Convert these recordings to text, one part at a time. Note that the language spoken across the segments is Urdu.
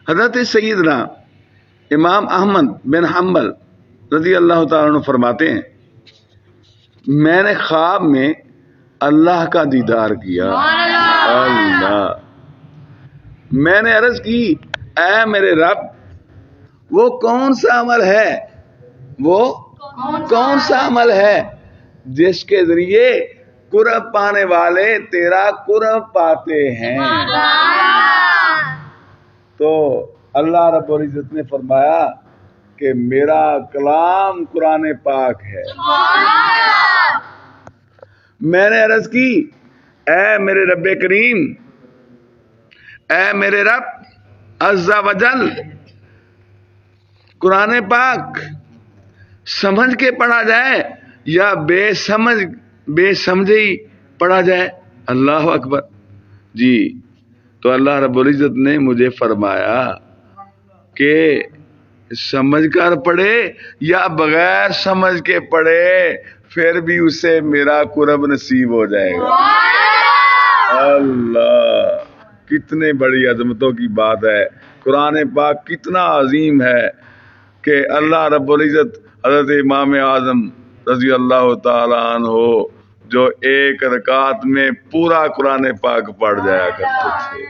حضرت سیدنا امام احمد بن حنبل رضی اللہ تعالیٰ عنہ فرماتے ہیں میں نے خواب میں اللہ کا دیدار کیا. اللہ. میں نے عرض کی اے میرے رب وہ کون سا عمل ہے کون سا عمل ہے جس کے ذریعے قرب پانے والے تیرا قرب پاتے ہیں؟ تو اللہ رب العزت نے فرمایا کہ میرا کلام قرآن پاک ہے. میں نے عرض کی اے میرے رب کریم، اے میرے رب عز و جل، قرآن پاک سمجھ کے پڑھا جائے یا بے سمجھے ہی پڑھا جائے؟ اللہ اکبر. جی تو اللہ رب العزت نے مجھے فرمایا کہ سمجھ کر پڑھے یا بغیر سمجھ کے پڑھے پھر بھی اسے میرا قرب نصیب ہو جائے گا. اللہ، کتنے بڑی عظمتوں کی بات ہے. قرآن پاک کتنا عظیم ہے کہ اللہ رب العزت حضرت امام اعظم رضی اللہ تعالیٰ عنہ جو ایک رکعت میں پورا قرآن پاک پڑھ جایا کرتے تھے،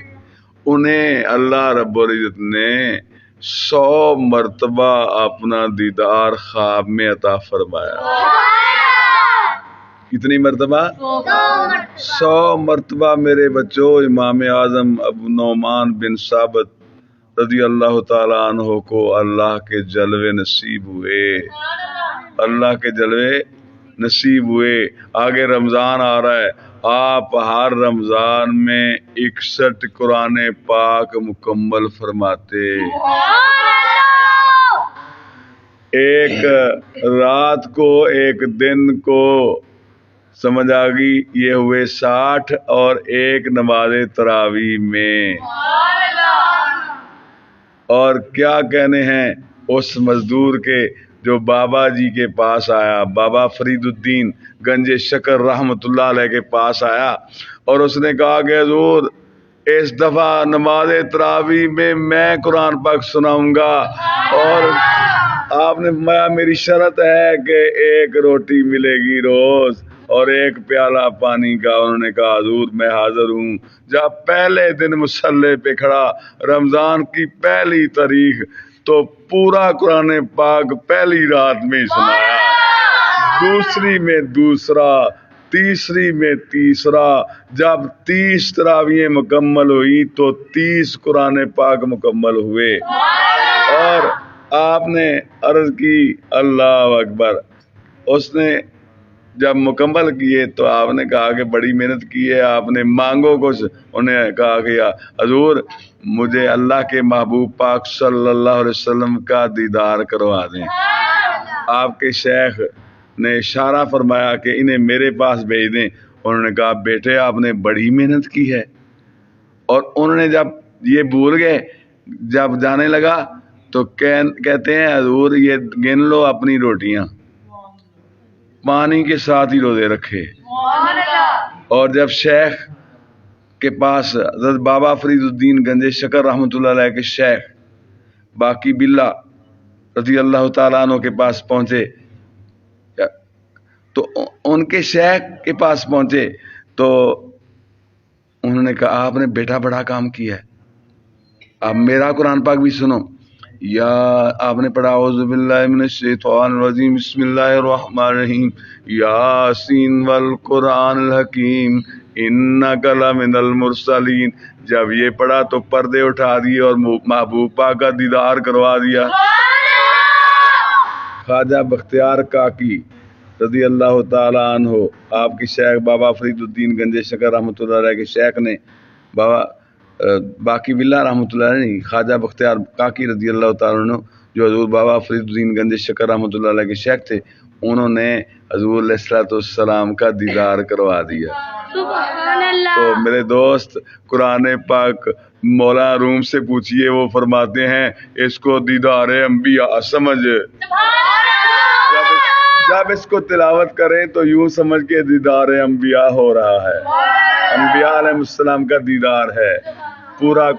انہیں اللہ رب العزت نے 100 مرتبہ اپنا دیدار خواب میں عطا فرمایا. کتنی مرتبہ؟ 100 مرتبہ. میرے بچوں، امام اعظم ابو نعمان بن ثابت رضی اللہ تعالیٰ عنہ کو اللہ کے جلوے نصیب ہوئے. اللہ کے جلوے نصیب ہوئے. آگے رمضان آ رہا ہے، آپ ہر رمضان میں 61 قرآن پاک مکمل فرماتے. ایک رات کو، ایک دن کو، سمجھ آ گئی؟ یہ ہوئے 60 اور ایک نماز تراویح میں. اور کیا کہنے ہیں اس مزدور کے جو بابا جی کے پاس آیا، بابا فرید الدین گنج شکر رحمت اللہ علیہ کے پاس آیا اور اس نے کہا کہ حضور اس دفعہ نماز تراویح میں قرآن پاک سناؤں گا، اور آپ نے فرمایا میری شرط ہے کہ ایک روٹی ملے گی روز اور ایک پیالہ پانی کا. انہوں نے کہا حضور میں حاضر ہوں. جب پہلے دن مصلی پہ کھڑا، رمضان کی پہلی تاریخ، تو پورا قرآن پاک پہلی رات میں ہی سنایا، دوسری میں دوسرا، تیسری میں تیسرا. جب 30 تراویح مکمل ہوئی تو 30 قرآن پاک مکمل ہوئے. اور آپ نے عرض کی اللہ اکبر. اس نے جب مکمل کیے تو آپ نے کہا کہ بڑی محنت کی ہے آپ نے، مانگو کچھ. انہیں کہا کہ حضور مجھے اللہ کے محبوب پاک صلی اللہ علیہ وسلم کا دیدار کروا دیں. آپ کے شیخ نے اشارہ فرمایا کہ انہیں میرے پاس بھیج دیں. انہوں نے کہا بیٹے آپ نے بڑی محنت کی ہے. اور انہوں نے جب یہ بھول گئے، جب جانے لگا تو کہتے ہیں حضور یہ گن لو اپنی روٹیاں، پانی کے ساتھ ہی روزے رکھے. اور جب شیخ کے پاس حضرت بابا فرید الدین گنج شکر رحمت اللہ علیہ کے شیخ باقی باللہ رضی اللہ تعالیٰ عنہ کے پاس پہنچے، تو ان کے شیخ کے پاس پہنچے تو انہوں نے کہا آپ نے بیٹا بڑا کام کیا ہے، اب میرا قرآن پاک بھی سنو. یا آپ نے پڑھا اعوذ باللہ من الشیطان الرجیم بسم اللہ الرحمن الرحیم یاسین والقرآن الحکیم انک لمن المرسلین. جب یہ پڑھا تو پردے اٹھا دیے اور محبوب پاک کا دیدار کروا دیا. خواجہ بختیار کاکی رضی اللہ تعالی عنہ، آپ کی شیخ بابا فرید الدین گنج شکر رحمۃ اللہ علیہ کے شیخ نے، بابا باقی باللہ رحمۃ اللہ علیہ نہیں، خواجہ بختیار کاکی رضی اللہ تعالیٰ عنہ جو حضور بابا فرید الدین گنج شکر رحمۃ اللہ علیہ کے شیخ تھے، انہوں نے حضور علیہ الصلوۃ والسلام کا دیدار کروا دیا. تو میرے دوست قرآن پاک مولانا روم سے پوچھئے، وہ فرماتے ہیں اس کو دیدار انبیاء سمجھ. جب اس کو تلاوت کریں تو یوں سمجھ کے دیدار انبیاء ہو رہا ہے، انبیاء علیہ السلام کا دیدار ہے. پورا